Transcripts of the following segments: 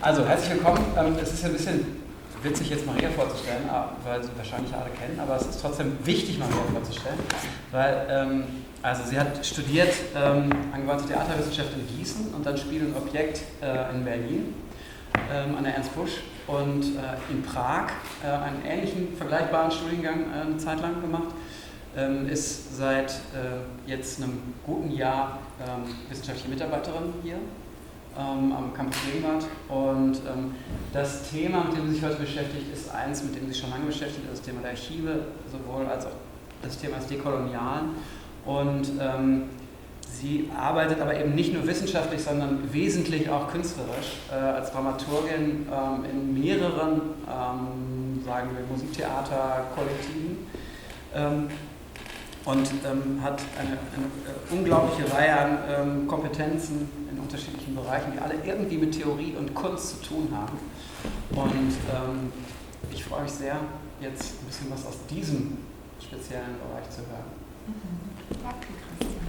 Also, herzlich willkommen. Es ist ja ein bisschen witzig, jetzt Maria vorzustellen, weil Sie wahrscheinlich alle kennen, aber es ist trotzdem wichtig, Maria vorzustellen, weil also sie hat studiert angewandte Theaterwissenschaft in Gießen und dann Spiel und Objekt in Berlin an der Ernst Busch und in Prag einen ähnlichen, vergleichbaren Studiengang eine Zeit lang gemacht. Ist seit jetzt einem guten Jahr wissenschaftliche Mitarbeiterin hier am Campus Gegenwart. Und das Thema, mit dem sie sich heute beschäftigt, ist eins, mit dem sie sich schon lange beschäftigt, das Thema der Archive, sowohl als auch das Thema des Dekolonialen. Und sie arbeitet aber eben nicht nur wissenschaftlich, sondern wesentlich auch künstlerisch als Dramaturgin in mehreren, sagen wir, Musiktheaterkollektiven. Und hat eine unglaubliche Reihe an Kompetenzen in unterschiedlichen Bereichen, die alle irgendwie mit Theorie und Kunst zu tun haben. Und ich freue mich sehr, jetzt ein bisschen was aus diesem speziellen Bereich zu hören. Danke, Christian.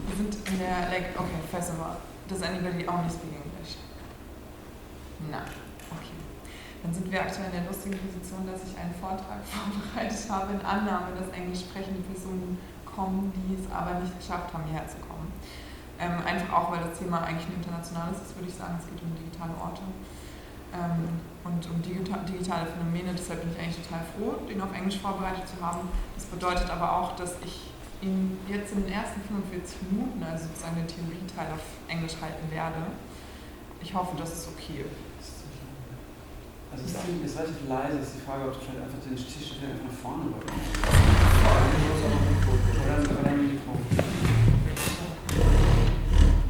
Wir sind in der, okay, first of all, does anybody only speak English? No. Okay. Dann sind wir aktuell in der lustigen Position, dass ich einen Vortrag vorbereitet habe in Annahme, dass englisch sprechende Personen kommen, die es aber nicht geschafft haben, hierher zu kommen. Einfach auch, weil das Thema eigentlich ein internationales ist, würde ich sagen. Es geht um digitale Orte und um digitale Phänomene. Deshalb bin ich eigentlich total froh, den auf Englisch vorbereitet zu haben. Das bedeutet aber auch, dass ich ihn jetzt in den ersten 45 Minuten, also sozusagen den Theorieteil, auf Englisch halten werde. Ich hoffe, das ist okay. Also es ist relativ leise, ist die Frage, ob du vielleicht einfach den Tisch einfach nach vorne rücken. Oder ein Mikrofon. Wir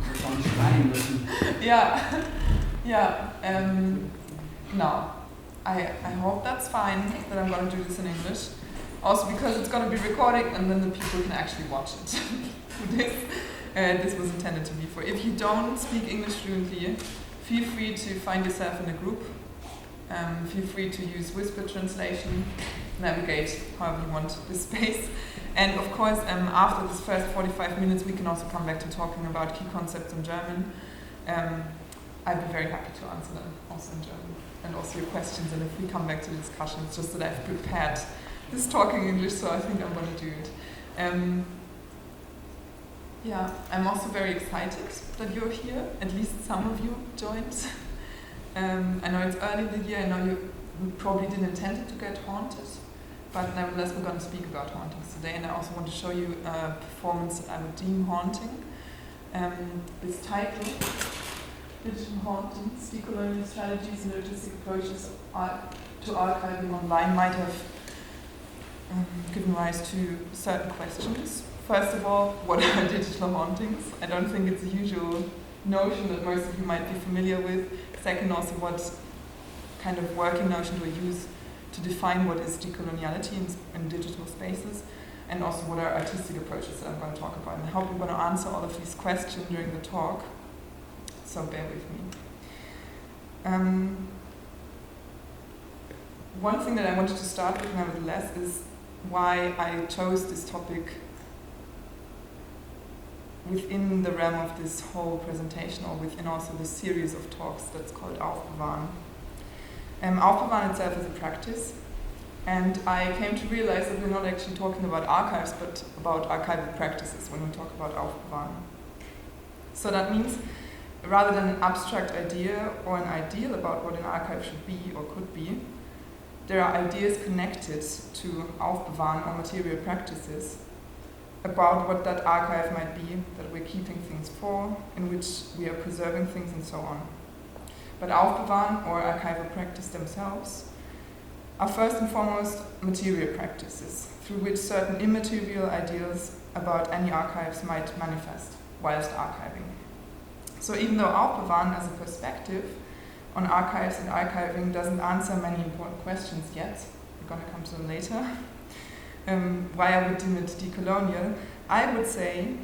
müssen auch nicht schreien müssen. Ja, no. I hope that's fine, that I'm going to do this in English. Also because it's going to be recorded and then the people can actually watch it. This was intended to be for. If you don't speak English fluently, feel free to find yourself in a group. Feel free to use whisper translation, navigate however you want this space. And of course, after this first 45 minutes, we can also come back to talking about key concepts in German. I'd be very happy to answer them also in German, and also your questions. And if we come back to the discussion, it's just that I've prepared this talking English, so I think I'm going to do it. Yeah, I'm also very excited that you're here. At least some of you joined. I know it's early in the year, I know you probably didn't intend it to get haunted, but nevertheless we're going to speak about hauntings today, and I also want to show you a performance that I would deem haunting. This title, Digital Hauntings, Decolonial Strategies and Artistic Approaches to Archiving Online, might have given rise to certain questions. First of all, what are digital hauntings? I don't think it's a usual notion that most of you might be familiar with. Second, also, what kind of working notion do we use to define what is decoloniality in digital spaces, and also what are artistic approaches that I'm going to talk about. And I hope I'm going to answer all of these questions during the talk, so bear with me. One thing that I wanted to start with, nevertheless, is why I chose this topic within the realm of this whole presentation, or within also this series of talks that's called AUFBEWAHREN. AUFBEWAHREN itself is a practice, and I came to realize that we're not actually talking about archives, but about archival practices when we talk about AUFBEWAHREN. So that means, rather than an abstract idea or an ideal about what an archive should be or could be, there are ideas connected to AUFBEWAHREN or material practices about what that archive might be, that we're keeping things for, in which we are preserving things, and so on. But AUFBEWAHREN, or archival practice themselves, are first and foremost material practices, through which certain immaterial ideals about any archives might manifest whilst archiving. So even though AUFBEWAHREN as a perspective on archives and archiving doesn't answer many important questions yet, we're going to come to them later, why I would deem it decolonial, I would say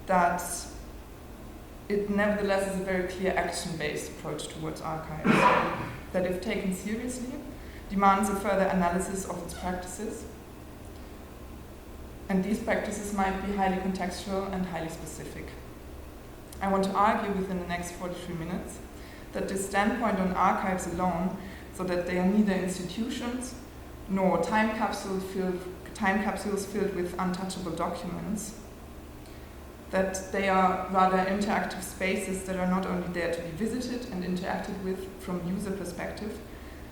that it nevertheless is a very clear action-based approach towards archives, that if taken seriously, demands a further analysis of its practices, and these practices might be highly contextual and highly specific. I want to argue within the next 43 minutes that this standpoint on archives alone, so that they are neither institutions nor time capsules filled with untouchable documents, that they are rather interactive spaces that are not only there to be visited and interacted with from user perspective,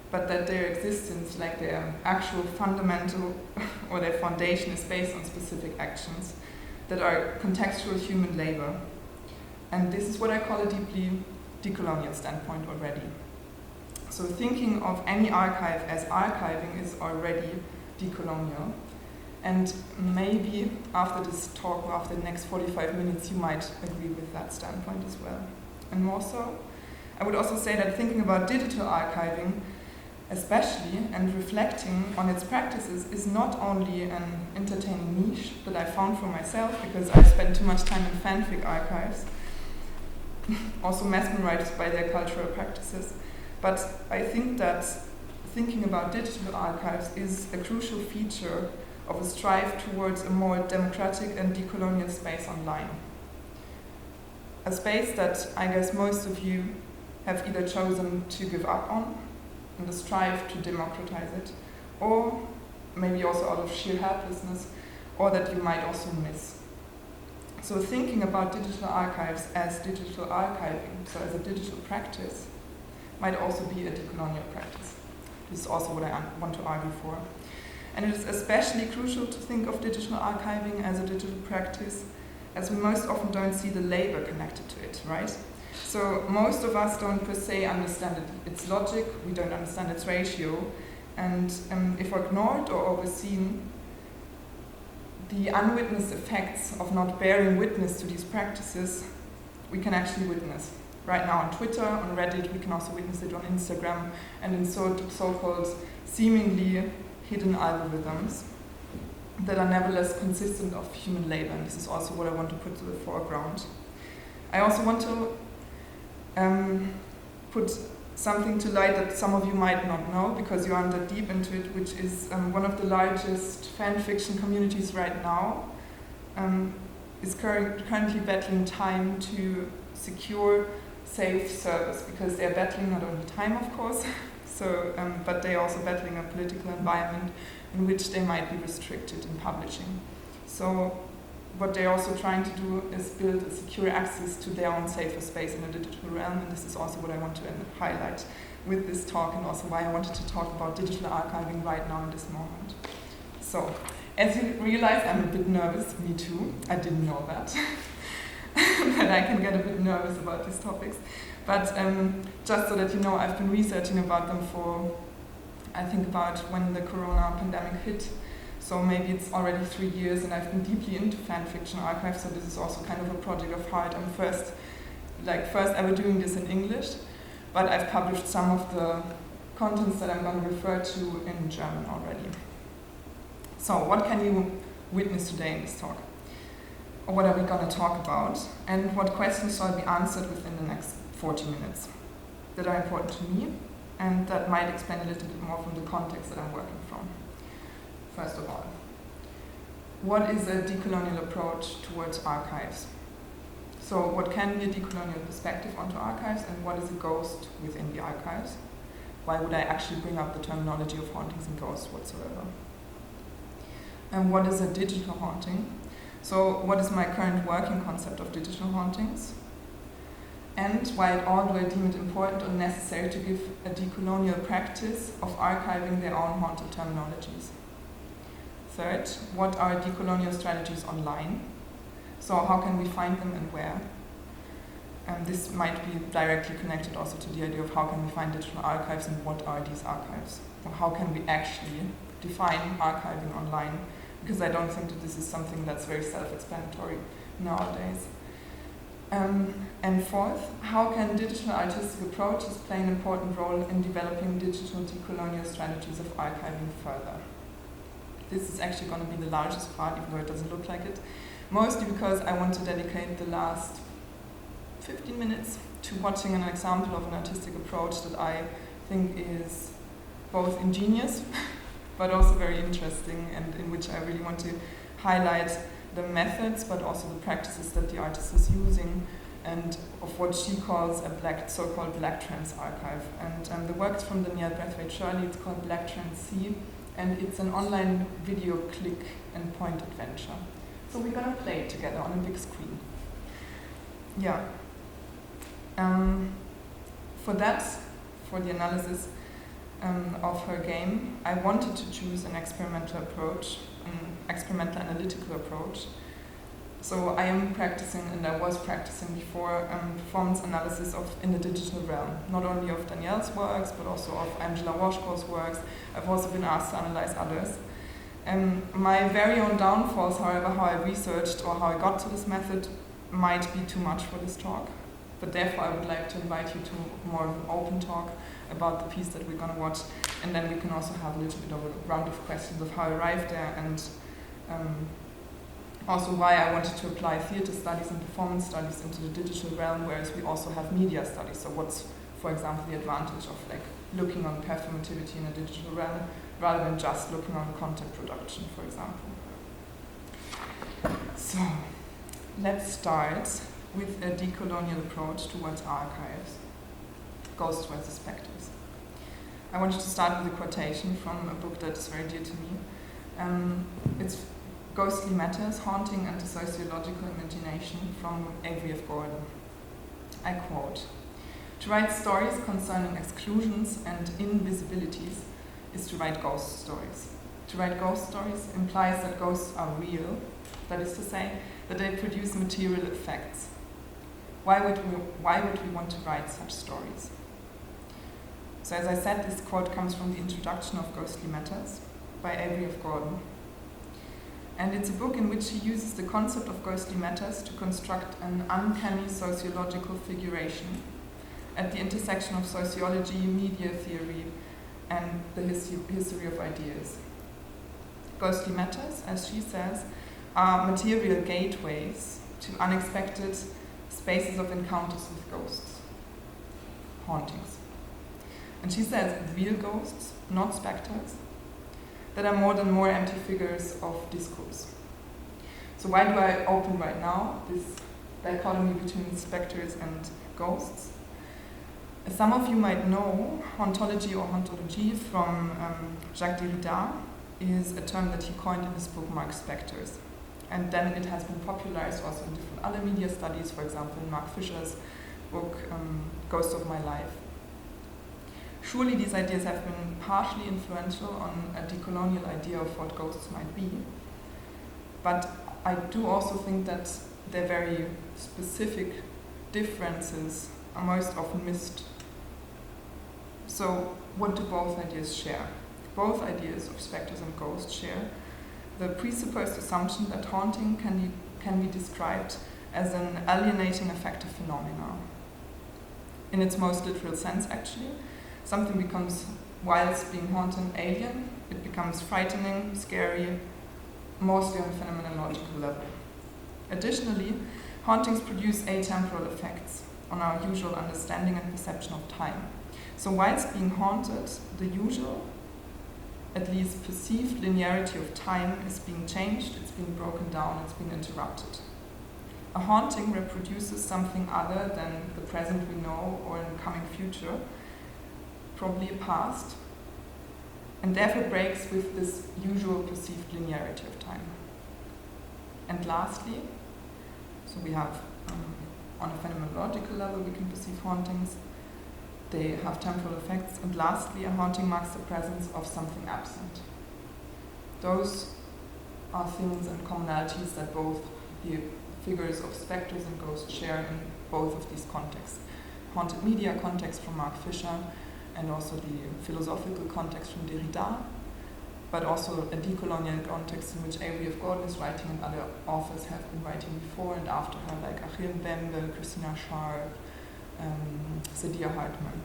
but that their existence, like their actual fundamental or their foundation, is based on specific actions that are contextual human labor. And this is what I call a deeply decolonial standpoint already. So thinking of any archive as archiving is already decolonial. And maybe after this talk, or after the next 45 minutes, you might agree with that standpoint as well. And more so, I would also say that thinking about digital archiving, especially, and reflecting on its practices is not only an entertaining niche that I found for myself because I spent too much time in fanfic archives, also mesmerized by their cultural practices, but I think that thinking about digital archives is a crucial feature of a strive towards a more democratic and decolonial space online. A space that I guess most of you have either chosen to give up on in the strive to democratize it, or maybe also out of sheer helplessness, or that you might also miss. So thinking about digital archives as digital archiving, so as a digital practice, might also be a decolonial practice. This is also what I want to argue for. And it is especially crucial to think of digital archiving as a digital practice, as we most often don't see the labor connected to it, right? So most of us don't per se understand its logic, we don't understand its ratio, and if ignored or overseen, the unwitnessed effects of not bearing witness to these practices, we can actually witness. Right now on Twitter, on Reddit, we can also witness it on Instagram, and in so-called seemingly hidden algorithms that are nevertheless consistent of human labor, and this is also what I want to put to the foreground. I also want to put something to light that some of you might not know because you aren't that deep into it, which is one of the largest fan fiction communities right now, is currently battling time to secure safe service, because they're battling not only time, of course, but they're also battling a political environment in which they might be restricted in publishing. So what they're also trying to do is build a secure access to their own safer space in the digital realm, and this is also what I want to highlight with this talk, and also why I wanted to talk about digital archiving right now in this moment. So, as you realize, I'm a bit nervous, me too, I didn't know that, that I can get a bit nervous about these topics, but just so that you know, I've been researching about them for, I think about when the corona pandemic hit. So maybe it's already 3 years, and I've been deeply into fan fiction archives, so this is also kind of a project of heart. I'm first ever doing this in English, but I've published some of the contents that I'm going to refer to in German already. So what can you witness today in this talk? Or what are we going to talk about? And what questions shall be answered within the next 40 minutes that are important to me, and that might explain a little bit more from the context that I'm working from. First of all, what is a decolonial approach towards archives? So what can be a decolonial perspective onto archives, and what is a ghost within the archives? Why would I actually bring up the terminology of hauntings and ghosts whatsoever? And what is a digital haunting? So what is my current working concept of digital hauntings? And why at all do I deem it important or necessary to give a decolonial practice of archiving their own haunted terminologies? Third, what are decolonial strategies online? So how can we find them and where? This might be directly connected also to the idea of how can we find digital archives and what are these archives? Or how can we actually define archiving online? Because I don't think that this is something that's very self-explanatory nowadays. And fourth, how can digital artistic approaches play an important role in developing digital decolonial strategies of archiving further? This is actually going to be the largest part, even though it doesn't look like it. Mostly because I want to dedicate the last 15 minutes to watching an example of an artistic approach that I think is both ingenious, but also very interesting, and in which I really want to highlight the methods, but also the practices that the artist is using, and of what she calls a so-called Black Trans archive. And the work is from Danielle Brathwaite Shirley. It's called Black Trans C, and it's an online video click and point adventure. So we're gonna play it together on a big screen. Yeah. For the analysis of her game, I wanted to choose an experimental approach, an experimental analytical approach. So I am practicing, and I was practicing before, performance analysis in the digital realm, not only of Danielle's works, but also of Angela Washko's works. I've also been asked to analyze others. My very own downfalls, however, how I researched or how I got to this method might be too much for this talk. But therefore I would like to invite you to more of an open talk about the piece that we're going to watch, and then we can also have a little bit of a round of questions of how I arrived there, and also why I wanted to apply theater studies and performance studies into the digital realm, whereas we also have media studies. So what's, for example, the advantage of like looking on performativity in a digital realm rather than just looking on content production, for example. So let's start with a decolonial approach towards archives, ghosts versus specters. I wanted to start with a quotation from a book that is very dear to me. It's Ghostly Matters, Haunting and the Sociological Imagination from Avery F. Gordon. I quote, "To write stories concerning exclusions and invisibilities is to write ghost stories. To write ghost stories implies that ghosts are real, that is to say, that they produce material effects. Why would we want to write such stories?" So as I said, this quote comes from the introduction of Ghostly Matters by Avery F. Gordon. And it's a book in which he uses the concept of ghostly matters to construct an uncanny sociological figuration at the intersection of sociology, media theory, and the history of ideas. Ghostly matters, as she says, are material gateways to unexpected spaces of encounters with ghosts, hauntings. And she says real ghosts, not specters, that are more than more empty figures of discourse. So why do I open right now this dichotomy between specters and ghosts? As some of you might know, hauntology or hauntology from Jacques Derrida is a term that he coined in his book Mark Specters. And then it has been popularized also in different other media studies, for example in Mark Fisher's book Ghost of My Life. Surely these ideas have been partially influential on a decolonial idea of what ghosts might be, but I do also think that their very specific differences are most often missed. So what do both ideas share? Both ideas of specters and ghosts share the presupposed assumption that haunting can be described as an alienating affective phenomenon. In its most literal sense, actually, something becomes, whilst being haunted, alien. It becomes frightening, scary, mostly on a phenomenological level. Additionally, hauntings produce atemporal effects on our usual understanding and perception of time. So whilst being haunted, the usual, at least perceived linearity of time is being changed, it's being broken down, it's being interrupted. A haunting reproduces something other than the present we know or in the coming future, probably a past, and therefore breaks with this usual perceived linearity of time. And lastly, so we have, on a phenomenological level, we can perceive hauntings, they have temporal effects, and lastly, a haunting marks the presence of something absent. Those are things and commonalities that both the figures of specters and ghosts share in both of these contexts. Haunted media context from Mark Fisher, and also the philosophical context from Derrida, but also a decolonial context in which Avery F. Gordon is writing and other authors have been writing before and after her, like Achille Mbembe, Christina Sharp, Sadia Hartman.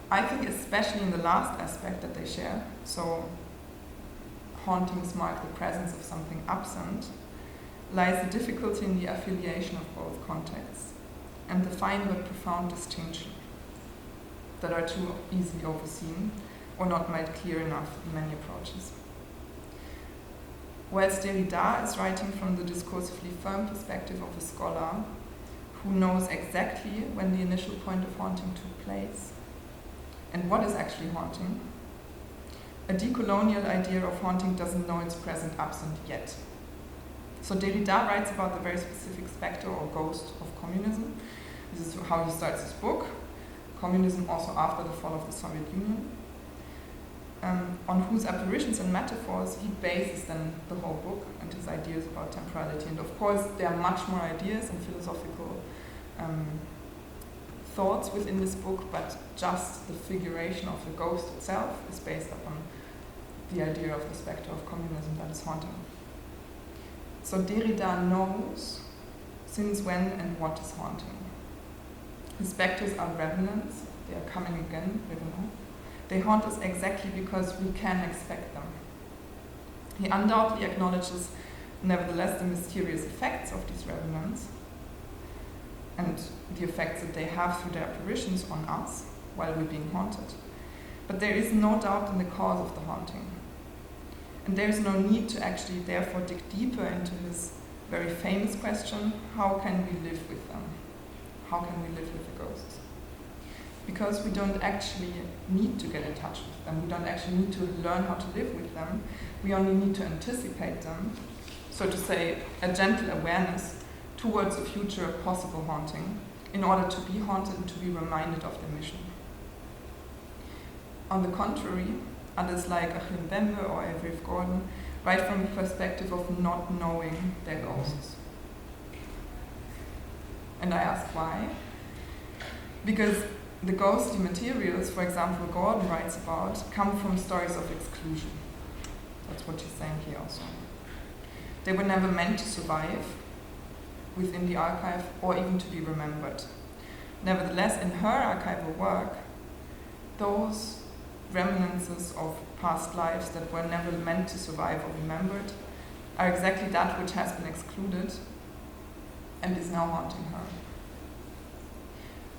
I think especially in the last aspect that they share, so hauntings mark the presence of something absent, lies the difficulty in the affiliation of both contexts and the fine but profound distinction that are too easily overseen or not made clear enough in many approaches. whilst Derrida is writing from the discursively firm perspective of a scholar who knows exactly when the initial point of haunting took place and what is actually haunting, a decolonial idea of haunting doesn't know its present absent yet. So Derrida writes about the very specific spectre or ghost of communism. This is how he starts his book, Communism also after the fall of the Soviet Union, on whose apparitions and metaphors he bases then the whole book and his ideas about temporality. And of course there are much more ideas and philosophical thoughts within this book, but just the figuration of the ghost itself is based upon the idea of the spectre of communism that is haunting. So Derrida knows since when and what is haunting. The spectres are revenants, they are coming again, we don't know. They haunt us exactly because we can expect them. He undoubtedly acknowledges, nevertheless, the mysterious effects of these revenants and the effects that they have through their apparitions on us while we're being haunted. But there is no doubt in the cause of the haunting. And there is no need to actually therefore dig deeper into his very famous question, how can we live with them? How can we live with the ghosts? Because we don't actually need to get in touch with them. We don't actually need to learn how to live with them. We only need to anticipate them. So to say, a gentle awareness towards a future possible haunting in order to be haunted and to be reminded of their mission. On the contrary, others like Achim Bembe or Avery Gordon write from the perspective of not knowing their ghosts. And I ask why? Because the ghostly materials, for example, Gordon writes about, come from stories of exclusion. That's what she's saying here also. They were never meant to survive within the archive or even to be remembered. Nevertheless, in her archival work, those reminiscences of past lives that were never meant to survive or remembered are exactly that which has been excluded and is now haunting her.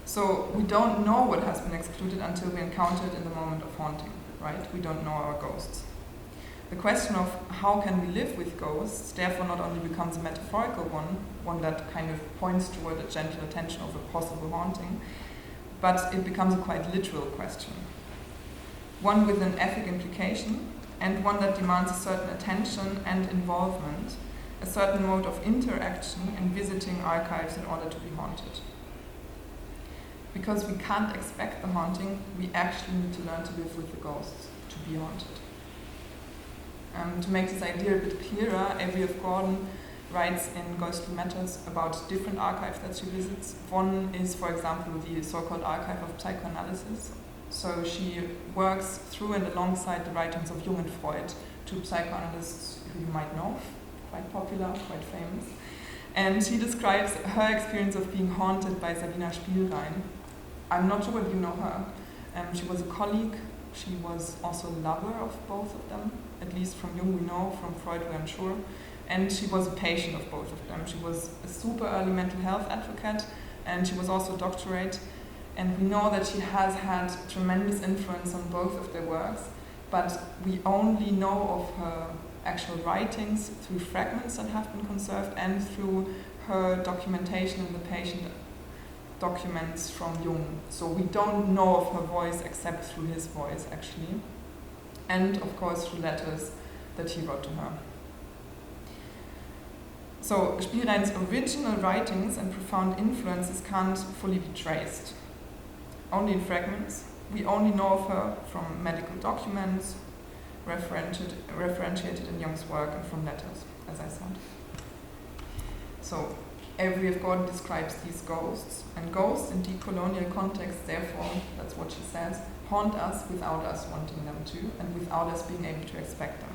So we don't know what has been excluded until we encounter it in the moment of haunting, right? We don't know our ghosts. The question of how can we live with ghosts therefore not only becomes a metaphorical one that kind of points toward a gentle attention of a possible haunting, but it becomes a quite literal question. One with an ethic implication and one that demands a certain attention and involvement, a certain mode of interaction in visiting archives in order to be haunted. Because we can't expect the haunting, we actually need to learn to live with the ghosts to be haunted. To make this idea a bit clearer, Avery Gordon writes in Ghostly Matters about different archives that she visits. One is, for example, the so-called Archive of Psychoanalysis. So she works through and alongside the writings of Jung and Freud, two psychoanalysts who you might know, quite popular, quite famous. And she describes her experience of being haunted by Sabina Spielrein. I'm not sure whether you know her. She was a colleague. She was also a lover of both of them. At least from Jung we know, from Freud we're unsure. And she was a patient of both of them. She was a super early mental health advocate, and she was also a doctorate. And we know that she has had tremendous influence on both of their works, but we only know of her actual writings through fragments that have been conserved and through her documentation in the patient documents from Jung. So we don't know of her voice except through his voice, actually. And of course through letters that he wrote to her. So Spielrein's original writings and profound influences can't fully be traced. Only in fragments. We only know of her from medical documents, referentiated in Jung's work, and from letters, as I said. So Avery Gordon describes these ghosts, and ghosts in decolonial contexts, therefore, that's what she says, haunt us without us wanting them to, and without us being able to expect them.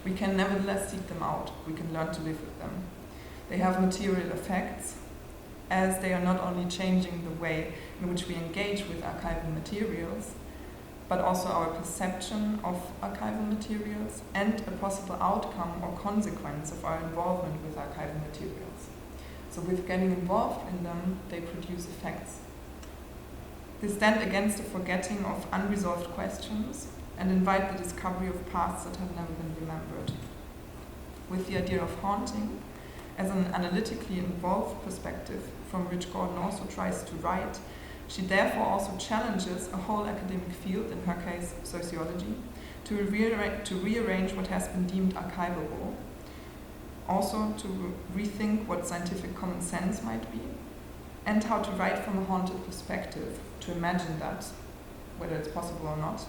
We can nevertheless seek them out. We can learn to live with them. They have material effects, as they are not only changing the way in which we engage with archival materials, but also our perception of archival materials and a possible outcome or consequence of our involvement with archival materials. So with getting involved in them, they produce effects. They stand against the forgetting of unresolved questions and invite the discovery of paths that have never been remembered. with the idea of haunting as an analytically involved perspective from which Gordon also tries to write, she therefore also challenges a whole academic field, in her case sociology, to rearrange what has been deemed archivable, also to rethink what scientific common sense might be, and how to write from a haunted perspective, to imagine that, whether it's possible or not.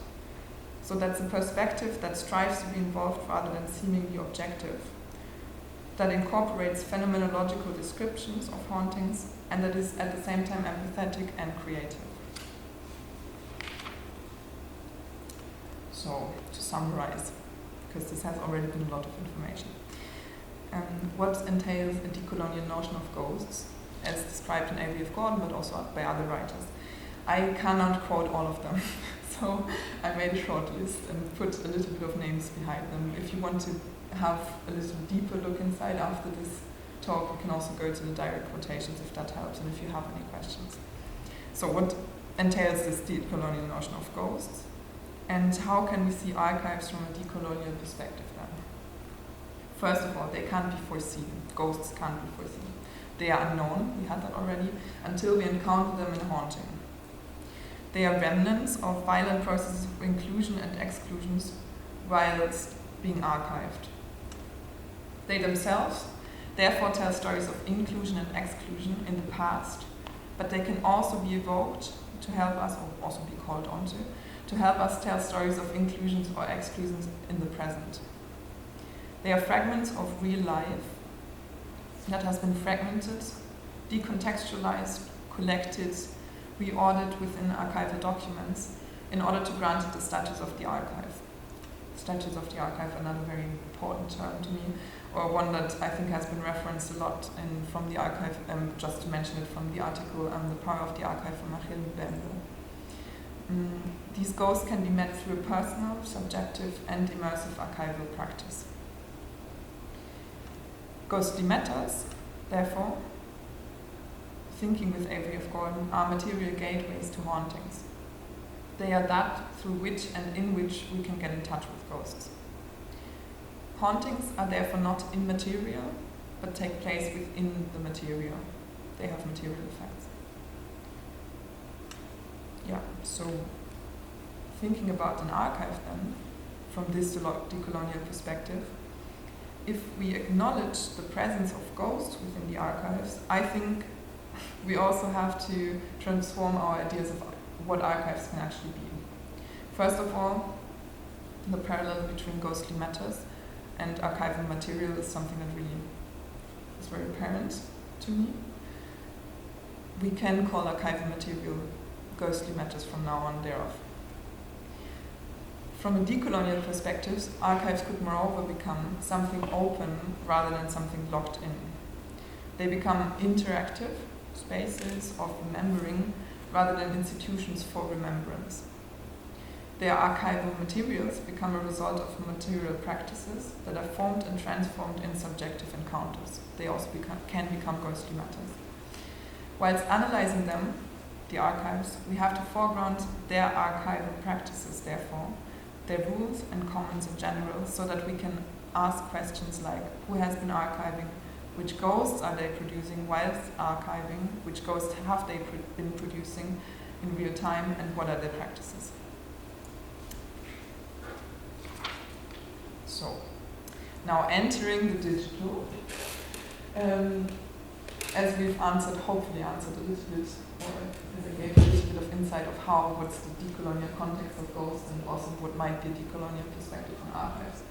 So that's a perspective that strives to be involved rather than seemingly objective, that incorporates phenomenological descriptions of hauntings, and that is at the same time empathetic and creative. So, to summarize, because this has already been a lot of information. What entails a decolonial notion of ghosts, as described in A.V.F. Gordon, but also by other writers. I cannot quote all of them, so I made a short list and put a little bit of names behind them. If you want to have a little deeper look inside after this talk, you can also go to the direct quotations if that helps, and if you have any questions. So what entails this decolonial notion of ghosts, and how can we see archives from a decolonial perspective then? First of all, they can't be foreseen. Ghosts can't be foreseen. They are unknown, we had that already, until we encounter them in a haunting. They are remnants of violent processes of inclusion and exclusions whilst being archived. They themselves therefore tell stories of inclusion and exclusion in the past, but they can also be evoked to help us, or also be called on to help us tell stories of inclusions or exclusions in the present. They are fragments of real life that has been fragmented, decontextualized, collected, reordered within archival documents in order to grant it the status of the archive. Status of the archive, another very important term to me, or one that I think has been referenced a lot from the archive, just to mention it from the article, The Power of the Archive from Archiv-Performances. These ghosts can be met through a personal, subjective, and immersive archival practice. Ghostly matters, therefore, thinking with A.V.F. Gordon, are material gateways to hauntings. They are that through which and in which we can get in touch with ghosts. Hauntings are therefore not immaterial, but take place within the material. They have material effects. Yeah, so thinking about an archive then, from this decolonial perspective, if we acknowledge the presence of ghosts within the archives, I think we also have to transform our ideas of what archives can actually be. First of all, the parallel between ghostly matters and archival material is something that really is very apparent to me. We can call archival material ghostly matters from now on thereof. From a decolonial perspective, archives could moreover become something open rather than something locked in. They become interactive spaces of remembering rather than institutions for remembrance. Their archival materials become a result of material practices that are formed and transformed in subjective encounters. They also can become ghostly matters. Whilst analyzing them, the archives, we have to foreground their archival practices, therefore, their rules and commons in general, so that we can ask questions like, who has been archiving, which ghosts are they producing whilst archiving, which ghosts have they been producing in real time, and what are their practices. So, now entering the digital, as we've hopefully answered a little bit, or as I gave a little bit of insight of what's the decolonial context of ghosts and also what might be a decolonial perspective on archives.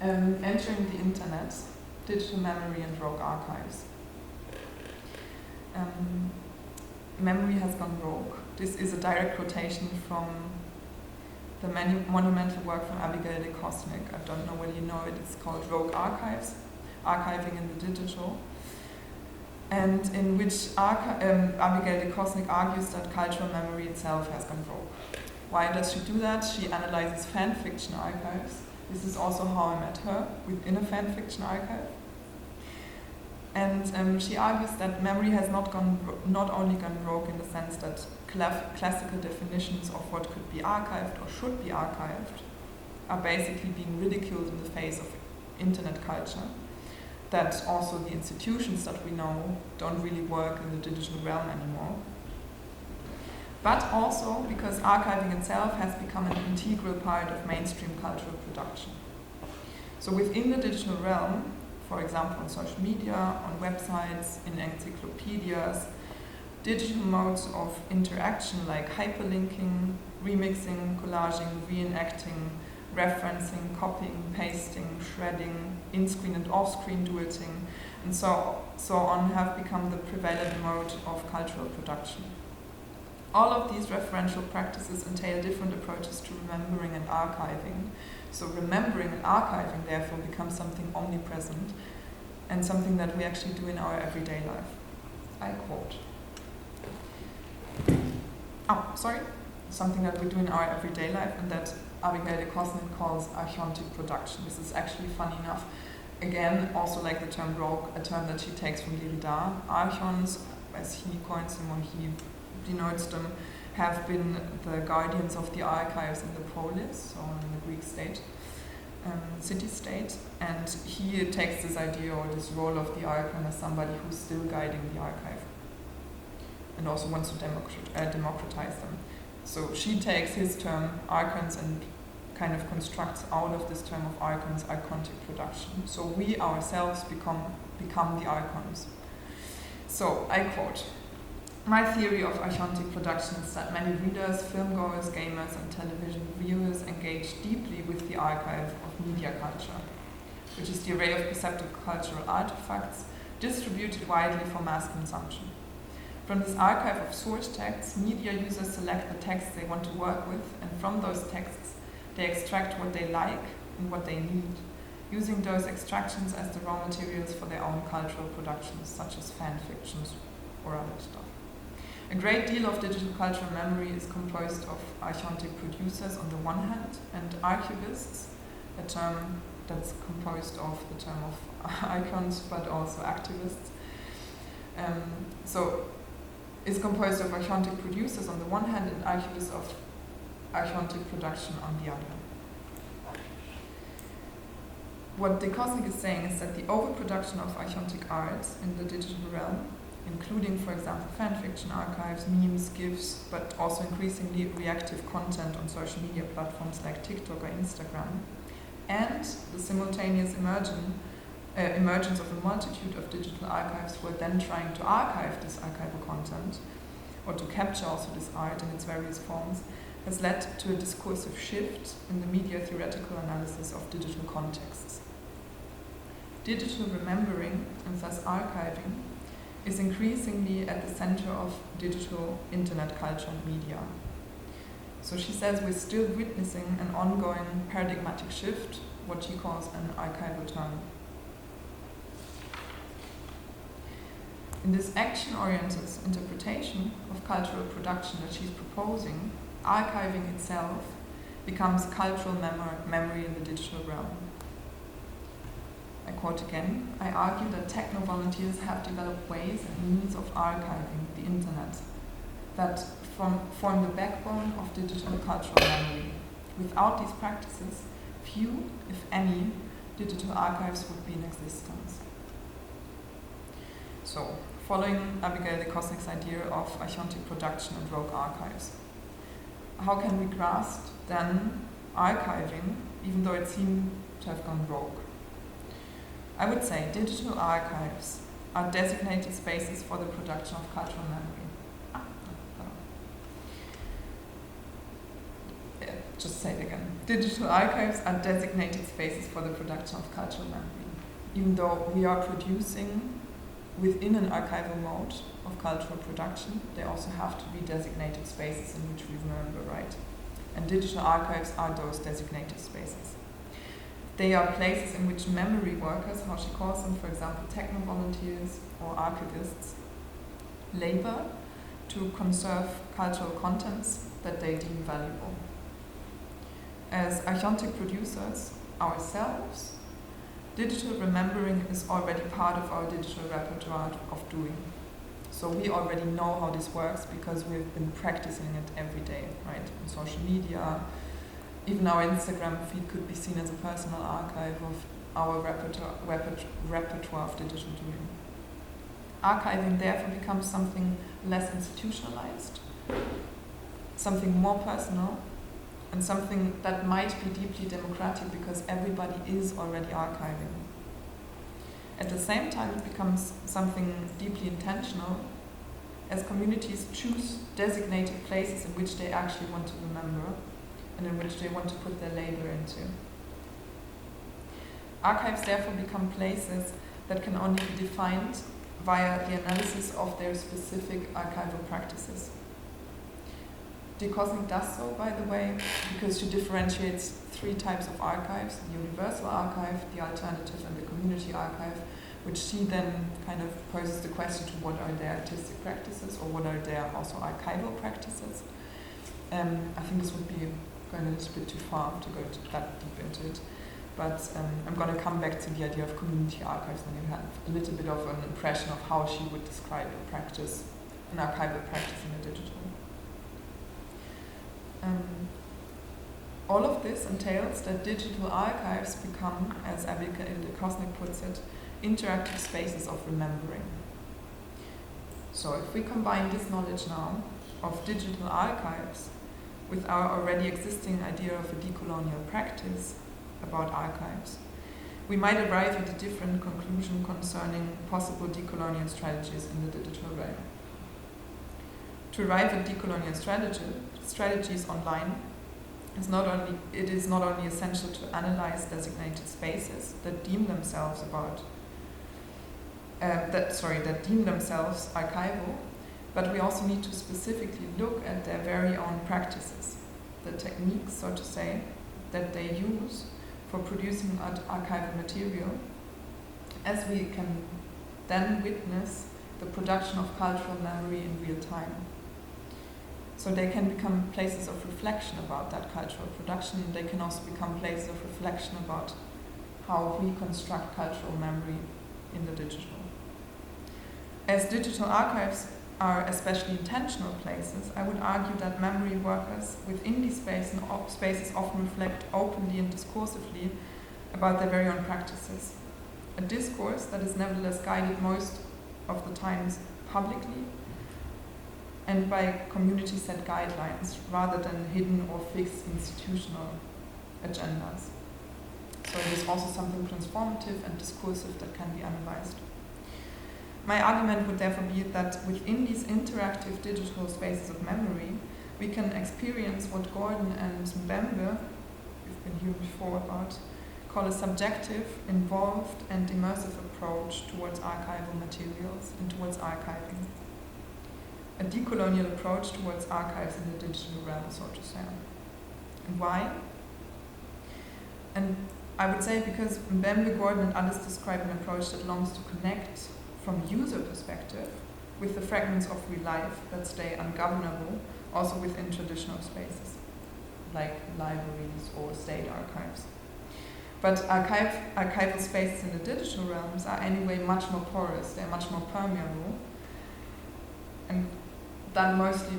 Entering the internet, digital memory and rogue archives. Memory has gone rogue. This is a direct quotation from the monumental work from Abigail de Kosnik. I don't know whether you know it. It's called Rogue Archives, Archiving in the Digital, and in which Abigail de Kosnik argues that cultural memory itself has gone rogue. Why does she do that? She analyzes fan fiction archives. This is also how I met her, within a fan fiction archive. And she argues that memory has not only gone rogue in the sense that classical definitions of what could be archived or should be archived are basically being ridiculed in the face of internet culture, that also the institutions that we know don't really work in the digital realm anymore. But also because archiving itself has become an integral part of mainstream cultural production. So within the digital realm, for example on social media, on websites, in encyclopedias, digital modes of interaction like hyperlinking, remixing, collaging, reenacting, referencing, copying, pasting, shredding, in-screen and off-screen duetting, and so on have become the prevalent mode of cultural production. All of these referential practices entail different approaches to remembering and archiving. So remembering and archiving therefore becomes something omnipresent and something that we actually do in our everyday life. I quote. Something that we do in our everyday life and that Abigail de Kosnik calls archontic production. This is actually, funny enough, again, also like the term rogue, a term that she takes from Derrida. Archons, as he coins them or he denotes them, have been the guardians of the archives in the polis, so in the Greek state, city-state, and he takes this idea or this role of the archon as somebody who's still guiding the archive and also wants to democratize them. So she takes his term, archons, and kind of constructs out of this term of archons, archontic production. So we ourselves become the archons. So I quote, "My theory of archontic production is that many readers, filmgoers, gamers, and television viewers engage deeply with the archive of media culture, which is the array of perceptive cultural artifacts distributed widely for mass consumption. From this archive of source texts, media users select the texts they want to work with, and from those texts, they extract what they like and what they need, using those extractions as the raw materials for their own cultural productions, such as fan fictions or other stuff. A great deal of digital cultural memory is composed of archontic producers on the one hand, and archivists, a term that's composed of the term of icons, but also activists. Is composed of archontic producers on the one hand and archivists of archontic production on the other. What de Kosnik is saying is that the overproduction of archontic art in the digital realm, including, for example, fanfiction archives, memes, GIFs, but also increasingly reactive content on social media platforms like TikTok or Instagram, and the simultaneous emergence of a multitude of digital archives who are then trying to archive this archival content, or to capture also this art in its various forms, has led to a discursive shift in the media theoretical analysis of digital contexts. Digital remembering, and thus archiving, is increasingly at the center of digital internet culture and media. So she says we're still witnessing an ongoing paradigmatic shift, what she calls an archival turn. In this action-oriented interpretation of cultural production that she's proposing, archiving itself becomes cultural memory in the digital realm. I quote again, "I argue that techno-volunteers have developed ways and means of archiving the internet that form the backbone of digital cultural memory. Without these practices, few, if any, digital archives would be in existence." So, following Abigail de Kosnik's idea of archontic production and rogue archives, how can we grasp then archiving, even though it seemed to have gone rogue? I would say digital archives are designated spaces for the production of cultural memory. Just say it again. Digital archives are designated spaces for the production of cultural memory. Even though we are producing within an archival mode of cultural production, they also have to be designated spaces in which we remember, right? And digital archives are those designated spaces. They are places in which memory workers, how she calls them, for example, techno-volunteers or archivists, labor to conserve cultural contents that they deem valuable. As archontic producers ourselves, digital remembering is already part of our digital repertoire of doing. So we already know how this works because we've been practicing it every day, right? On social media, even our Instagram feed could be seen as a personal archive of our repertoire of digital doing. Archiving therefore becomes something less institutionalized, something more personal, and something that might be deeply democratic because everybody is already archiving. At the same time, it becomes something deeply intentional as communities choose designated places in which they actually want to remember and in which they want to put their labor into. Archives therefore become places that can only be defined via the analysis of their specific archival practices. Decosmic does so, by the way, because she differentiates three types of archives: the universal archive, the alternative, and the community archive, which she then kind of poses the question to what are their artistic practices or what are their also archival practices. I think this would be going a little bit too far to go that deep into it. But I'm going to come back to the idea of community archives, and you have a little bit of an impression of how she would describe a practice, an archival practice in the digital. All of this entails that digital archives become, as Abigail Decosmic puts it, interactive spaces of remembering. So if we combine this knowledge now of digital archives with our already existing idea of a decolonial practice about archives, we might arrive at a different conclusion concerning possible decolonial strategies in the digital realm. To arrive at decolonial strategies online, it is not only essential to analyze designated spaces that deem themselves archival, but we also need to specifically look at their very own practices, the techniques, so to say, that they use for producing archival material, as we can then witness the production of cultural memory in real time. So they can become places of reflection about that cultural production. They can also become places of reflection about how we construct cultural memory in the digital. As digital archives are especially intentional places, I would argue that memory workers within these spaces often reflect openly and discursively about their very own practices. A discourse that is nevertheless guided most of the times publicly and by community-set guidelines rather than hidden or fixed institutional agendas. So it is also something transformative and discursive that can be analyzed. My argument would therefore be that within these interactive digital spaces of memory, we can experience what Gordon and Mbembe, we've been here before about, call a subjective, involved, and immersive approach towards archival materials and towards archiving. A decolonial approach towards archives in the digital realm, so to say. And why? And I would say because Mbembe, Gordon, and others describe an approach that longs to connect from user perspective with the fragments of real life that stay ungovernable, also within traditional spaces, like libraries or state archives. But archival spaces in the digital realms are anyway much more porous, they're much more permeable, and that mostly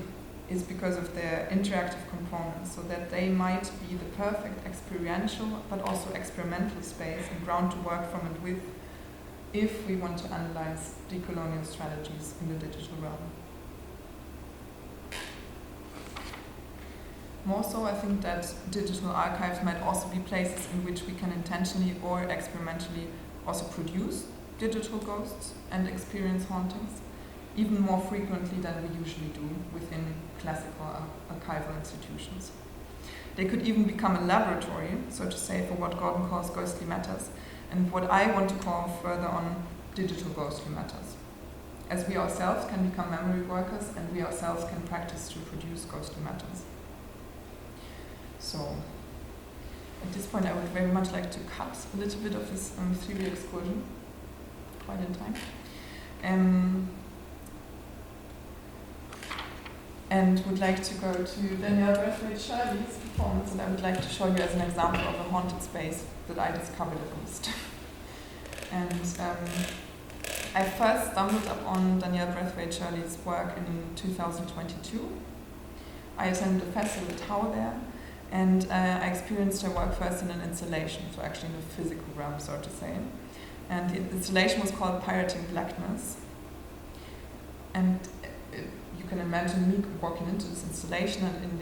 is because of their interactive components, so that they might be the perfect experiential but also experimental space and ground to work from and with if we want to analyze decolonial strategies in the digital realm. More so, I think that digital archives might also be places in which we can intentionally or experimentally also produce digital ghosts and experience hauntings, even more frequently than we usually do within classical archival institutions. They could even become a laboratory, so to say, for what Gordon calls ghostly matters, and what I want to call further on digital ghostly matters, as we ourselves can become memory workers and we ourselves can practice to produce ghostly matters. So, at this point I would very much like to cut a little bit of this theory excursion, quite in time. And would like to go to Danielle Braithwaite-Shirley's performance, and I would like to show you as an example of a haunted space that I discovered at least. And I first stumbled upon Danielle Braithwaite-Shirley's work in 2022. I attended a festival at Tau there, And I experienced her work first in an installation, so actually in the physical realm, so to say. And the installation was called Pirating Blackness. And you can imagine me walking into this installation, and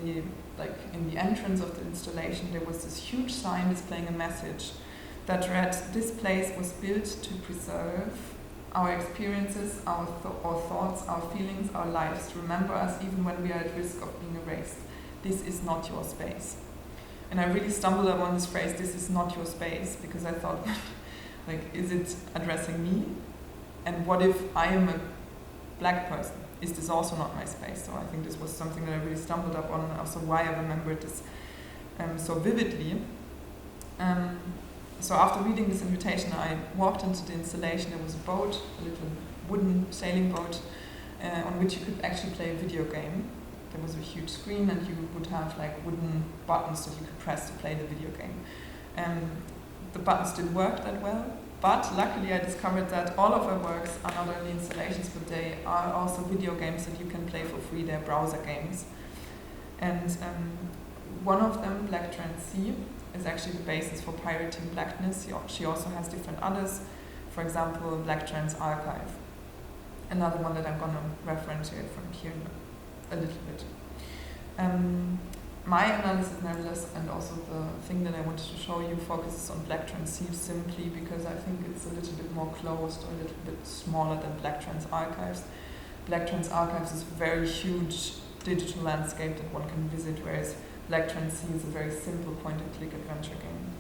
in the entrance of the installation there was this huge sign displaying a message that read, "This place was built to preserve our experiences, our thoughts, our feelings, our lives, to remember us even when we are at risk of being erased. This is not your space." And I really stumbled upon this phrase, "this is not your space," because I thought, like, is it addressing me? And what if I am a black person? Is this also not my space? So I think this was something that I really stumbled upon, and also why I remembered this so vividly. So after reading this invitation, I walked into the installation. There was a boat, a little wooden sailing boat, on which you could actually play a video game. There was a huge screen, and you would have like wooden buttons that you could press to play the video game. The buttons didn't work that well, but luckily I discovered that all of her works are not only installations, but they are also video games that you can play for free. They're browser games. And one of them, Black Trans C, is actually the basis for Pirating Blackness. She also has different others, for example, Black Trans Archive. Another one that I'm going to reference here from here a little bit. My analysis, nevertheless, and also the thing that I wanted to show you, focuses on Black Trans C simply because I think it's a little bit more closed, or a little bit smaller than Black Trans Archives. Black Trans Archives is a very huge digital landscape that one can visit, whereas Black Trans C is a very simple point-and-click adventure game.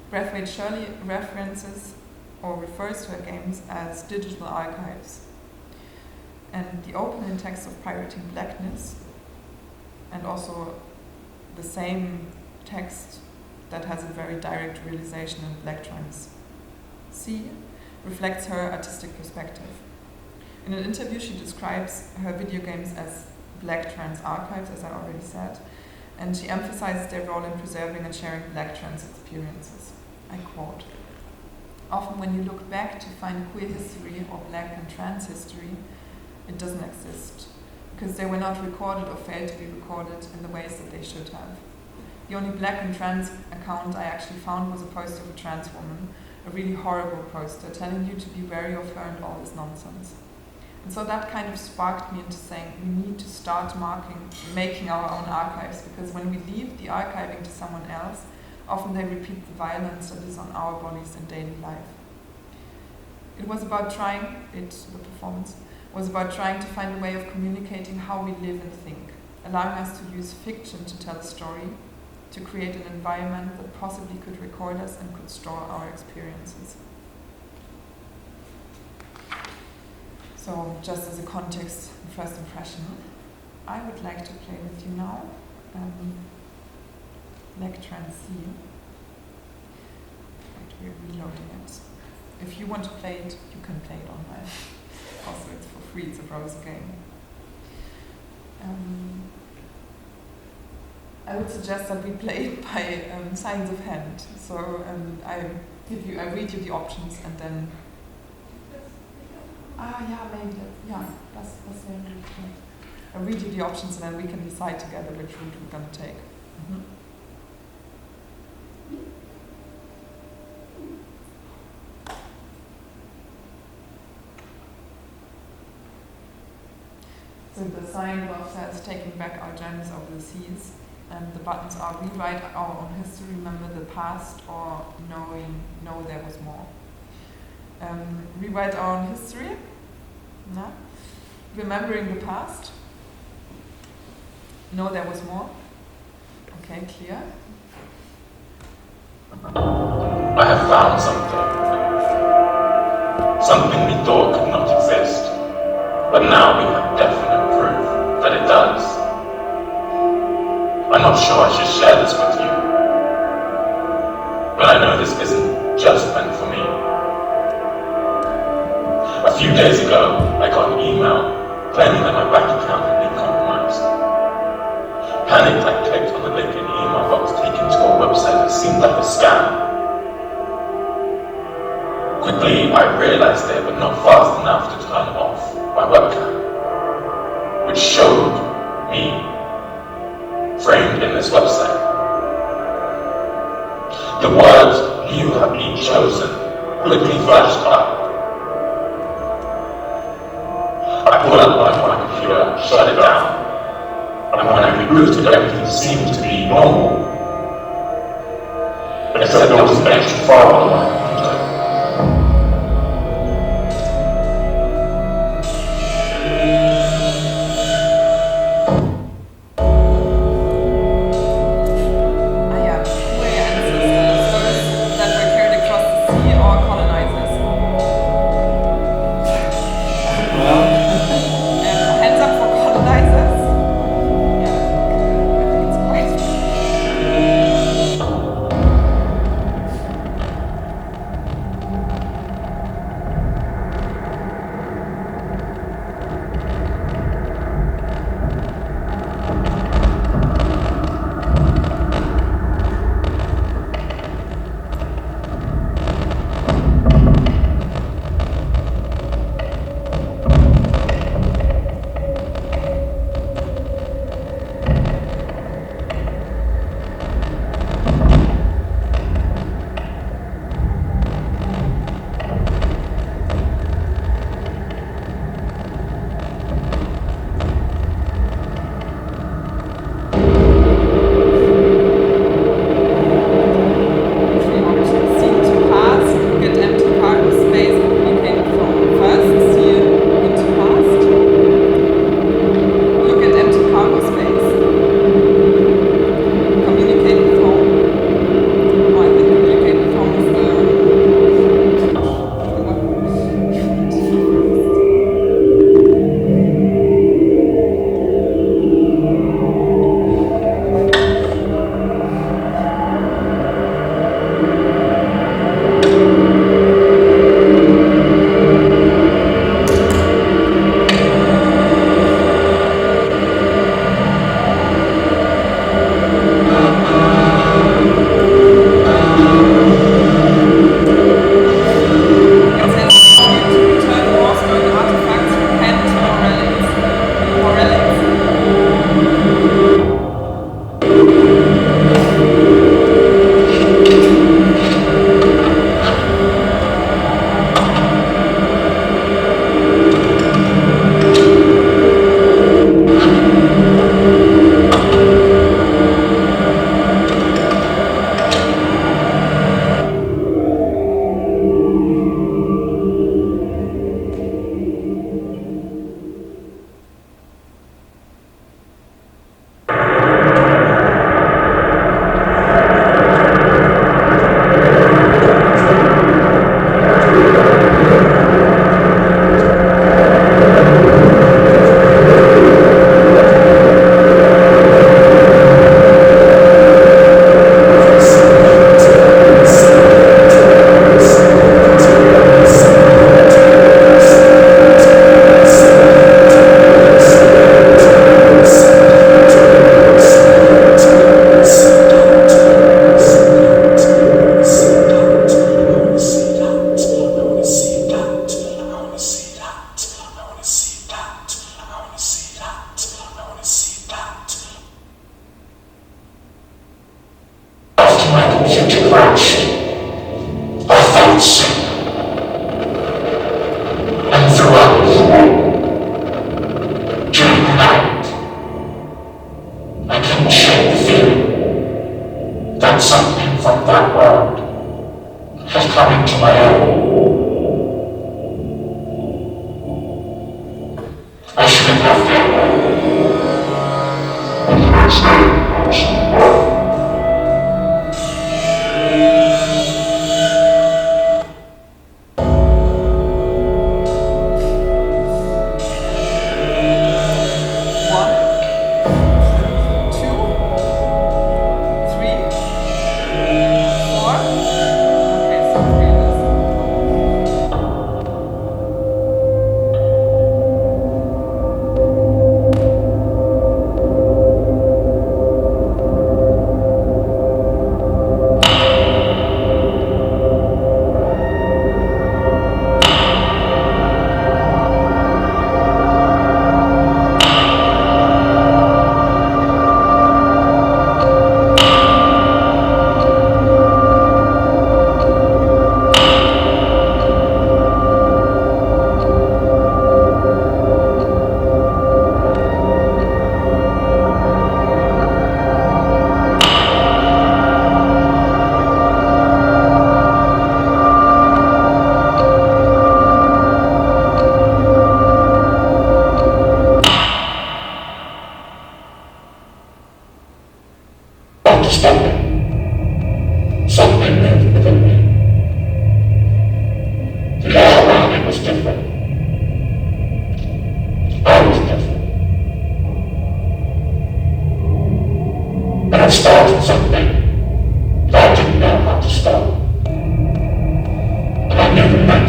Braithwaite Shirley references or refers to her games as digital archives. And the opening text of Pirating Blackness, and also the same text that has a very direct realization in Black Trans C, reflects her artistic perspective. In an interview, she describes her video games as Black Trans Archives, as I already said, and she emphasizes their role in preserving and sharing Black Trans experiences. I quote, "Often when you look back to find queer history or Black and trans history, it doesn't exist, because they were not recorded or failed to be recorded in the ways that they should have. The only Black and trans account I actually found was a poster of a trans woman, a really horrible poster telling you to be wary of her and all this nonsense. And so that kind of sparked me into saying we need to start making our own archives, because when we leave the archiving to someone else, often they repeat the violence that is on our bodies in daily life. It was about the performance was about trying to find a way of communicating how we live and think, allowing us to use fiction to tell a story, to create an environment that possibly could record us and could store our experiences." So, just as a context and first impression, I would like to play with you now Black Trans C. We're reloading it. If you want to play it, you can play it online. Also, it's for free, it's a browser game. I would suggest that we play it by signs of hand. So I read you the options, and then that's very good. I read you the options, and then we can decide together which route we're going to take. Mm-hmm. So the sign above says "Taking back our journeys over the seas," and the buttons are "Rewrite our own history, remember the past," or "Know there was more." Rewrite our own history. No. Remembering the past. Know there was more. Okay, clear. I have found something. Something we thought could not exist, but now we have definite proof that it does. I'm not sure I should share this with you, but I know this isn't just meant for me. A few days ago, I got an email claiming that my bank account had been compromised. Panicked, I clicked on the link in the email but was taken to a website that seemed like a scam. Quickly, I realized they were not fast enough to turn off my webcam, which showed me framed in this website. The words, "You have been chosen," quickly flashed up. I pulled up my computer, shut it down, and when I rebooted, everything seemed to be normal. Except there was an extra file on my computer.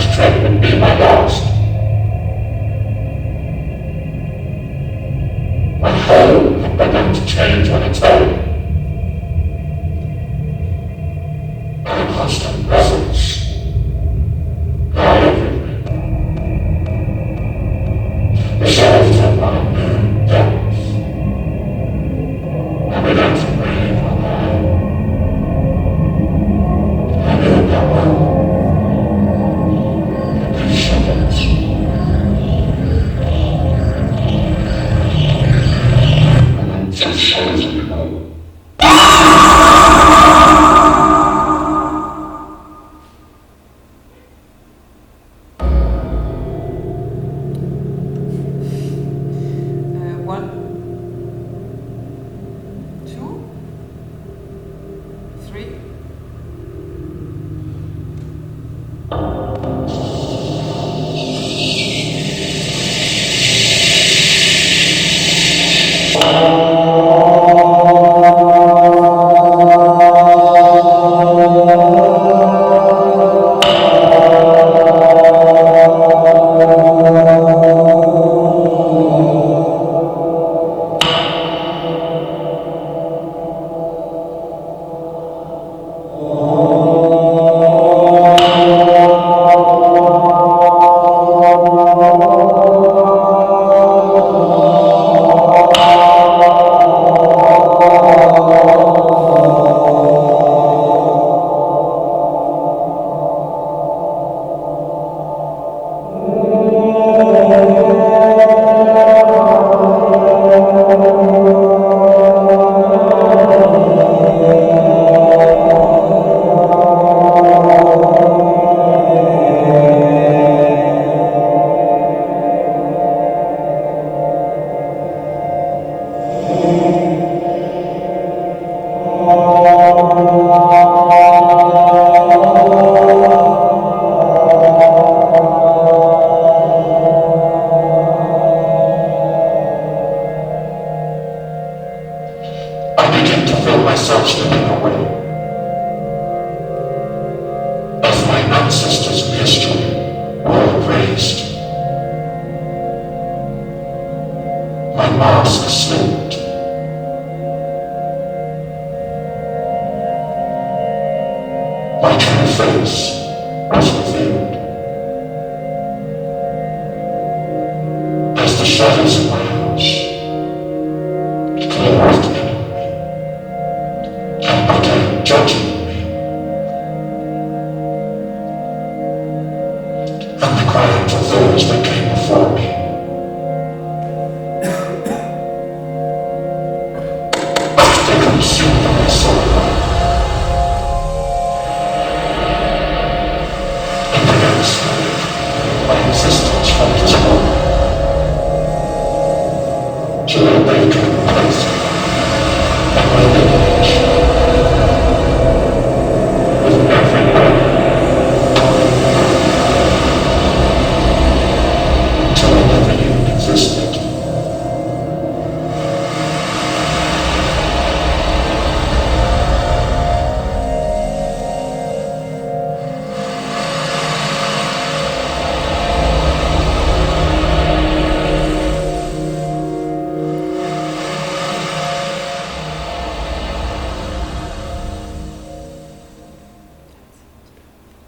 next trip would be my last. My home had begun to change on its own. My constant presence lay everywhere, resolved on my own depth. I began to breathe on my own. I knew that well. These shadows. These shadows anymore.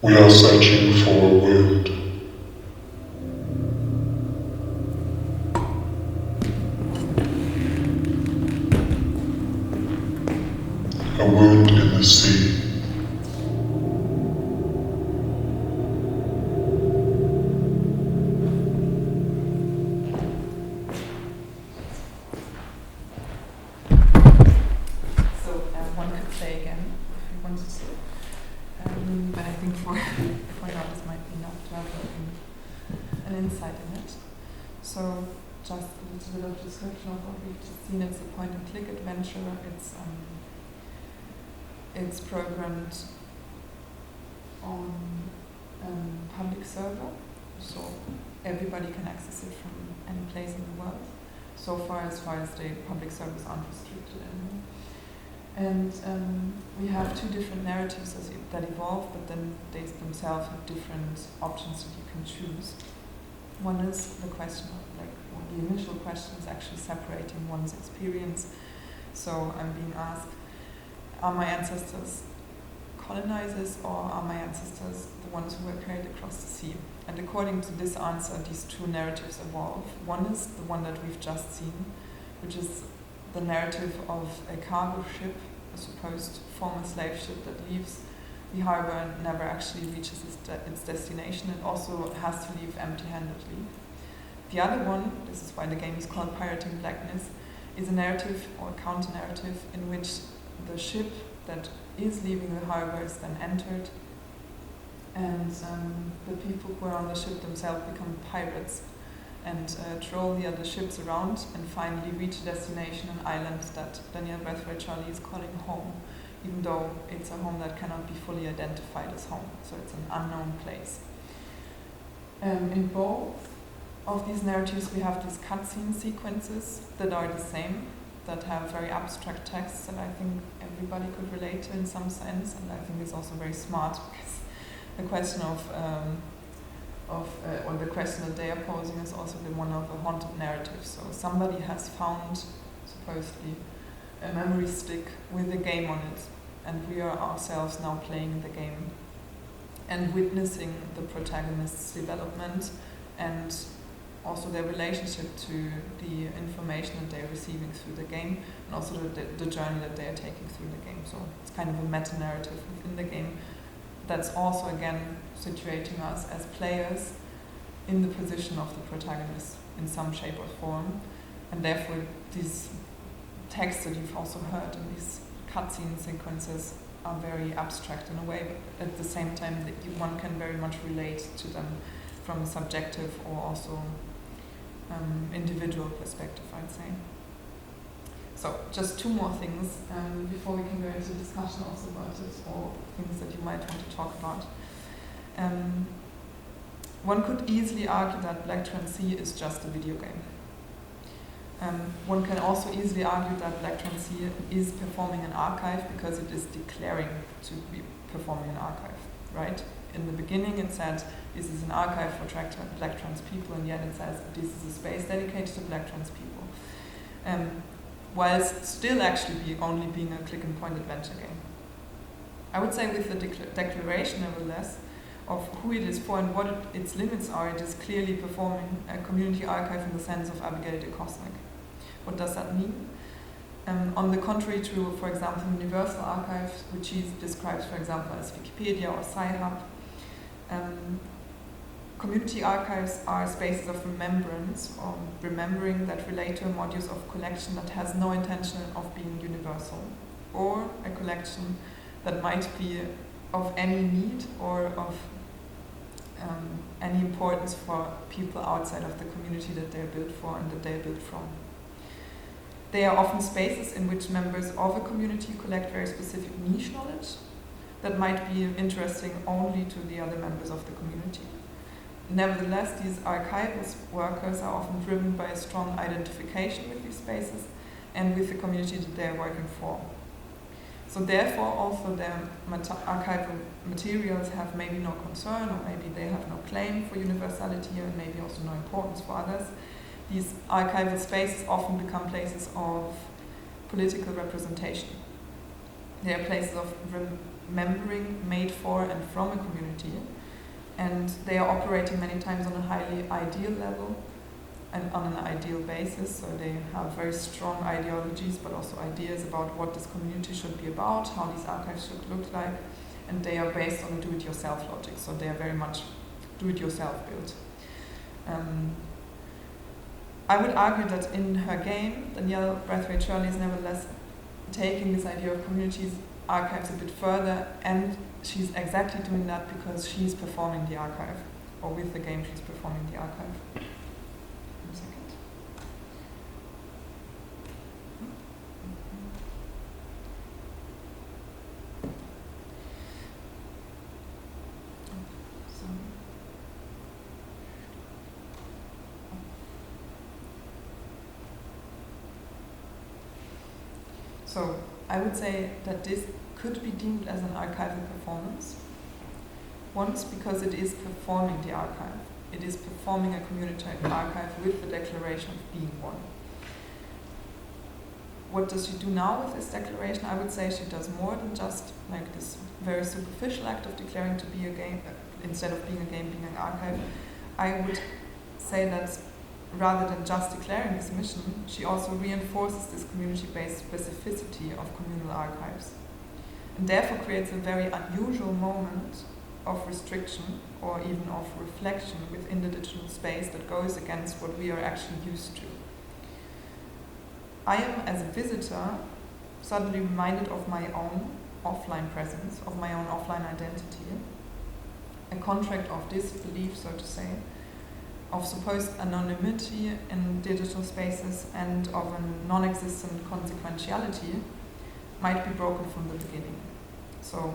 We are searching for a word. A wound in the sea. One could say again if you wanted to. But I think for now this might be enough to have an insight in it. So just a little bit of description of what we've just seen. It's a point-and-click adventure. It's programmed on public server, so everybody can access it from any place in the world. So far as the public servers aren't restricted anymore. And we have two different narratives that evolve, but then they themselves have different options that you can choose. One is the question of, the initial question is actually separating one's experience. So I'm being asked, are my ancestors colonizers, or are my ancestors the ones who were carried across the sea? And according to this answer, these two narratives evolve. One is the one that we've just seen, which is the narrative of a cargo ship, a supposed former slave ship that leaves the harbor and never actually reaches its destination, and also has to leave empty-handedly. The other one, this is why the game is called Pirating Blackness, is a narrative or a counter-narrative in which the ship that is leaving the harbor is then entered, and the people who are on the ship themselves become pirates and troll the other ships around and finally reach a destination, an island that Daniel Braithwaite Charlie is calling home, even though it's a home that cannot be fully identified as home, so it's an unknown place. In both of these narratives we have these cutscene sequences that are the same, that have very abstract texts that I think everybody could relate to in some sense, and I think it's also very smart because the question or the question that they are posing is also the one of a haunted narrative. So somebody has found, supposedly, a memory stick with a game on it, and we are ourselves now playing the game and witnessing the protagonist's development and also their relationship to the information that they're receiving through the game, and also the journey that they are taking through the game. So it's kind of a meta-narrative within the game that's also, again, situating us as players in the position of the protagonist in some shape or form. And therefore, these texts that you've also heard in these cutscene sequences are very abstract in a way, but at the same time, one can very much relate to them from a subjective or also individual perspective, I'd say. So, just two more things before we can go into discussion also about it, or things that you might want to talk about. One could easily argue that Black Trans Sea is just a video game. One can also easily argue that Black Trans Sea is performing an archive because it is declaring to be performing an archive, right? In the beginning it said this is an archive for Black trans people, and yet it says this is a space dedicated to Black trans people. Whilst still actually only being a click and point adventure game. I would say with the declaration, nevertheless, of who it is for and what its limits are, it is clearly performing a community archive in the sense of Abigail de Cosmic. What does that mean? On the contrary to, for example, Universal Archives, which he describes, for example, as Wikipedia or Sci-Hub, community archives are spaces of remembrance, or remembering, that relate to a modus of collection that has no intention of being universal, or a collection that might be of any need or of any importance for people outside of the community that they're built for and that they're built from. They are often spaces in which members of a community collect very specific niche knowledge that might be interesting only to the other members of the community. Nevertheless, these archival workers are often driven by a strong identification with these spaces and with the community that they are working for. So therefore, also their archival materials have maybe no concern, or maybe they have no claim for universality, and maybe also no importance for others. These archival spaces often become places of political representation. They are places of remembering made for and from a community, and they are operating many times on a highly ideal level and on an ideal basis. So they have very strong ideologies, but also ideas about what this community should be about, how these archives should look like, and they are based on a do-it-yourself logic. So they are very much do-it-yourself built. I would argue that in her game, Danielle Braithwaite Shirley is nevertheless taking this idea of communities archives a bit further, and she's exactly doing that because she's performing the archive, or with the game she's performing the archive. One second. So I would say that this could be deemed as an archival performance. Once, because it is performing the archive. It is performing a community archive with the declaration of being one. What does she do now with this declaration? I would say she does more than just like this very superficial act of declaring to be a game, instead of being a game, being an archive. I would say that rather than just declaring this mission, she also reinforces this community-based specificity of communal archives, and therefore creates a very unusual moment of restriction or even of reflection within the digital space that goes against what we are actually used to. I am, as a visitor, suddenly reminded of my own offline presence, of my own offline identity, a contract of disbelief, so to say, of supposed anonymity in digital spaces and of a non-existent consequentiality might be broken from the beginning. So,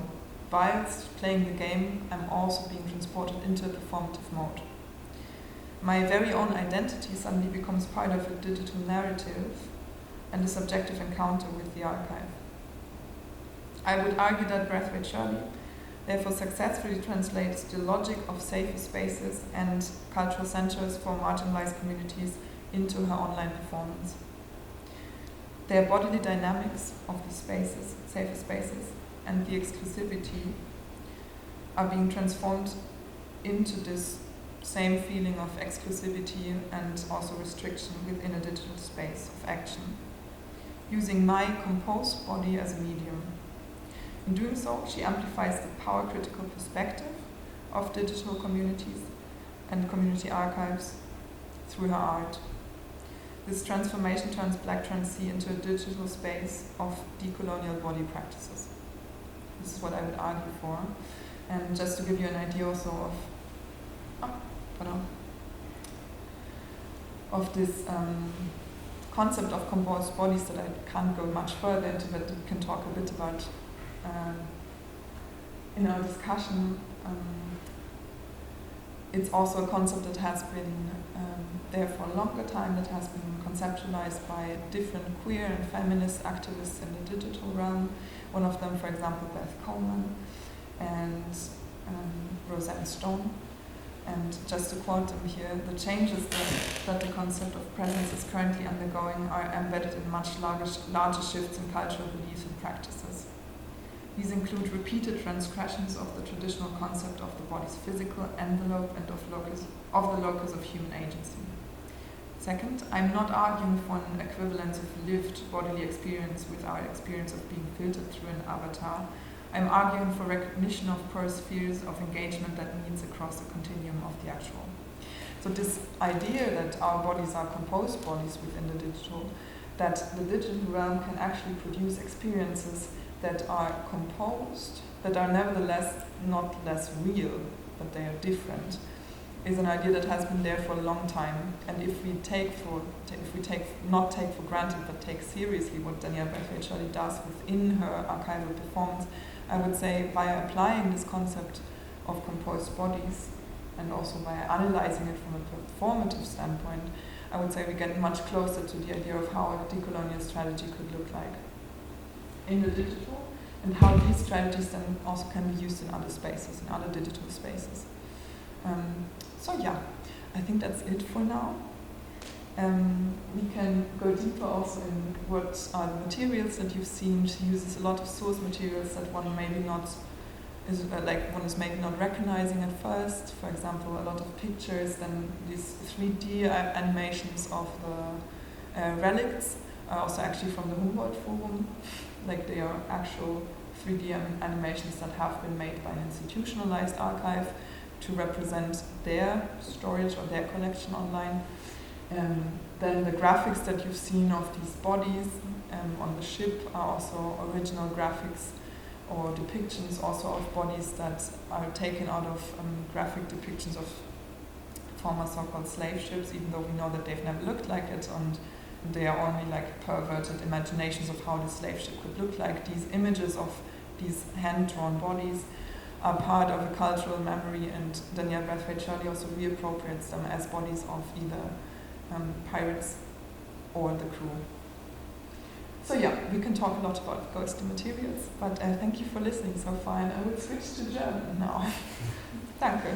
whilst playing the game, I'm also being transported into a performative mode. My very own identity suddenly becomes part of a digital narrative and a subjective encounter with the archive. I would argue that Brathwaite Shirley therefore successfully translates the logic of safer spaces and cultural centers for marginalized communities into her online performance. Their bodily dynamics of these spaces, safer spaces, and the exclusivity are being transformed into this same feeling of exclusivity and also restriction within a digital space of action, using my composed body as a medium. In doing so, she amplifies the power-critical perspective of digital communities and community archives through her art. This transformation turns Black Trans Sea into a digital space of decolonial body practices. This is what I would argue for. And just to give you an idea also of this concept of composed bodies, that I can't go much further into, but we can talk a bit about in our discussion. It's also a concept that has been there for a longer time, that has been conceptualized by different queer and feminist activists in the digital realm. One of them, for example, Beth Coleman and Roseanne Stone. And just to quote them here, the changes that the concept of presence is currently undergoing are embedded in much larger shifts in cultural beliefs and practices. These include repeated transgressions of the traditional concept of the body's physical envelope and of the locus of human agency. Second, I'm not arguing for an equivalence of lived bodily experience with our experience of being filtered through an avatar. I'm arguing for recognition of per spheres of engagement that meets across the continuum of the actual. So this idea that our bodies are composed bodies within the digital, that the digital realm can actually produce experiences that are composed, that are nevertheless not less real, but they are different, is an idea that has been there for a long time. And if we not take for granted, but take seriously what Danielle Brathwaite Shirley does within her archival performance, I would say by applying this concept of composed bodies and also by analyzing it from a performative standpoint, I would say we get much closer to the idea of how a decolonial strategy could look like in the digital, and how these strategies then also can be used in other spaces, in other digital spaces. So yeah, I think that's it for now. We can go deeper also in what are the materials that you've seen. She uses a lot of source materials that one is maybe not recognizing at first. For example, a lot of pictures, then these 3D animations of the relicts are also actually from the Humboldt Forum. Like they are actual 3D animations that have been made by an institutionalized archive to represent their storage or their collection online. Then the graphics that you've seen of these bodies on the ship are also original graphics or depictions also of bodies that are taken out of graphic depictions of former so-called slave ships, even though we know that they've never looked like it, and they are only like perverted imaginations of how the slave ship could look like. These images of these hand-drawn bodies are part of a cultural memory, and Danielle Brathwaite Shirley also reappropriates them as bodies of either pirates or the crew. So yeah, we can talk a lot about ghostly materials, but thank you for listening so far, and I will switch to German now. Danke.